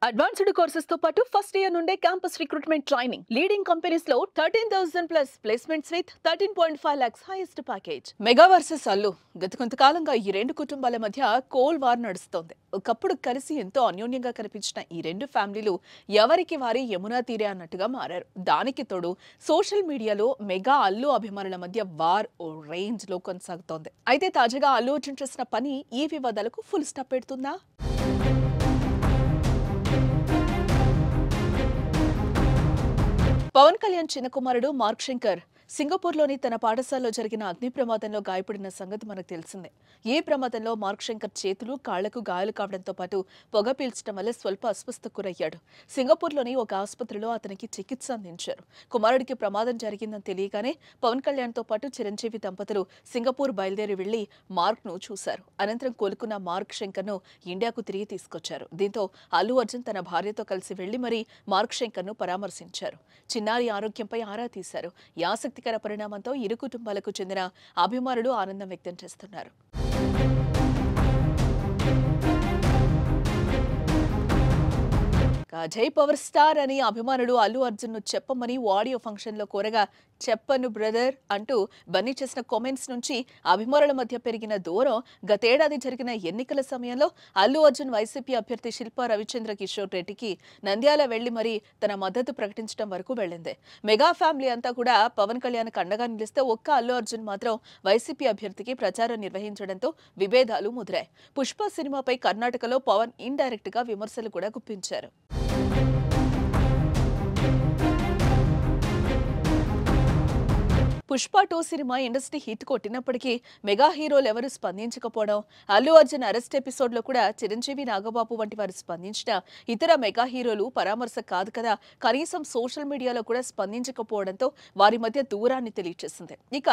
Advanced courses తో పాటు first year నుండే campus recruitment training leading companies లో 13,000 plus placements with 13.5 lakhs highest package. Mega versus Allu. గత కొంతకాలంగా ఈ రెండు కుటుంబాల మధ్య కోల్ వార్ నడుస్తోంది. ఒకప్పుడు కలిసి ఎంతో అన్యోన్యంగా కనిపించిన ఈ రెండు ఫ్యామిలీలు ఎవరికి వారి యమునా తీరే అన్నట్టుగా మారారు. దానికి తోడు సోషల్ మీడియాలో మెగా అల్లు అభిమానుల మధ్య వార్ ఓ రేంజ్ లో కొనసాగుతోంది. అయితే తాజాగా అల్లు అర్జున్ చేసిన పని ఈ వివాదాలకు ఫుల్ స్టాప్ పెడుతుందా? పవన్ కళ్యాణ్ చిన్న కుమారుడు మార్క్ శంకర్ సింగపూర్లోని తన పాఠశాలలో జరిగిన అగ్ని ప్రమాదంలో గాయపడిన సంగతి మనకు తెలిసిందే. ఈ ప్రమాదంలో మార్క్ శంకర్ చేతులు కాళ్లకు గాయాలు కావడంతో పాటు పొగ పీల్చడం వల్ల స్వల్ప అస్వస్థకు గురయ్యాడు. సింగపూర్లోని ఒక ఆసుపత్రిలో అతనికి చికిత్స అందించారు. కుమారుడికి ప్రమాదం జరిగిందని తెలియగానే పవన్ కళ్యాణ్తో పాటు చిరంజీవి దంపతులు సింగపూర్ బయలుదేరి వెళ్లి మార్క్ ను చూశారు. అనంతరం కోలుకున్న మార్క్ శంకర్ ను ఇండియాకు తిరిగి తీసుకొచ్చారు. దీంతో అల్లు అర్జున్ తన భార్యతో కలిసి వెళ్లి మరీ మార్క్ శంకర్ ను పరామర్శించారు. చిన్నారి ఆరోగ్యంపై ఆరా తీశారు. ఆసక్తికర పరిణామంతో ఇరు కుటుంబాలకు చెందిన అభిమానులు ఆనందం వ్యక్తం చేస్తున్నారు. జై పవర్ స్టార్ అని అభిమానులు అల్లు అర్జున్ ను చెప్పమని ఆడియో ఫంక్షన్ లో కోరగా చెప్పను బ్రదర్ అంటూ బన్నీ చేసిన కామెంట్స్ నుంచి అభిమానుల మధ్య పెరిగిన దూరం గతేడాది జరిగిన ఎన్నికల సమయంలో అల్లు అర్జున్ వైసీపీ అభ్యర్థి శిల్పా రవిచంద్ర కిషోర్ రెడ్డికి నంద్యాల వెళ్లి మరీ తన మద్దతు ప్రకటించడం వరకు వెళ్ళింది. మెగా ఫ్యామిలీ అంతా కూడా పవన్ కళ్యాణ్ అండగా నిలిస్తే ఒక్క అల్లు అర్జున్ మాత్రం వైసీపీ అభ్యర్థికి ప్రచారం నిర్వహించడంతో విభేదాలు ముదిరాయి. పుష్ప సినిమాపై కర్ణాటకలో పవన్ ఇండైరెక్ట్ గా విమర్శలు కూడా గుప్పించారు. పుష్ప 2 సినిమా ఇండస్ట్రీ హిట్ కొట్టినప్పటికీ మెగా హీరోలు ఎవరు స్పందించకపోవడం, అల్లు అర్జున్ అరెస్ట్ ఎపిసోడ్ లో కూడా చిరంజీవి నాగబాబు వంటి వారు స్పందించిన ఇతర మెగా హీరోలు పరామర్శ కాదు కదా, కనీసం సోషల్ మీడియాలో కూడా స్పందించకపోవడంతో వారి మధ్య దూరాన్ని తెలియజేసింది. ఇక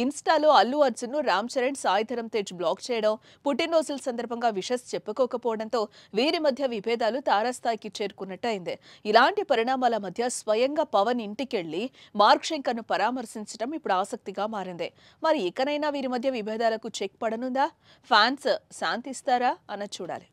ఇన్స్టాలో అల్లు అర్జున్ ను రామ్ చరణ్, సాయి ధరమ్ తేజ్ బ్లాక్ చేయడం, పుట్టినరోజుల సందర్భంగా విషెస్ చెప్పుకోకపోవడంతో వీరి మధ్య విభేదాలు తారాస్థాయికి చేరుకున్నట్టయింది. ఇలాంటి పరిణామాల మధ్య స్వయంగా పవన్ ఇంటికెళ్లి మార్క్ శంకర్ ను పరామర్శించడం ఇప్పుడు ఆసక్తిగా మారింది. మరి ఇకనైనా వీరి మధ్య విభేదాలకు చెక్ పడనుందా? ఫ్యాన్స్ శాంతిస్తారా అన్నది చూడాలి.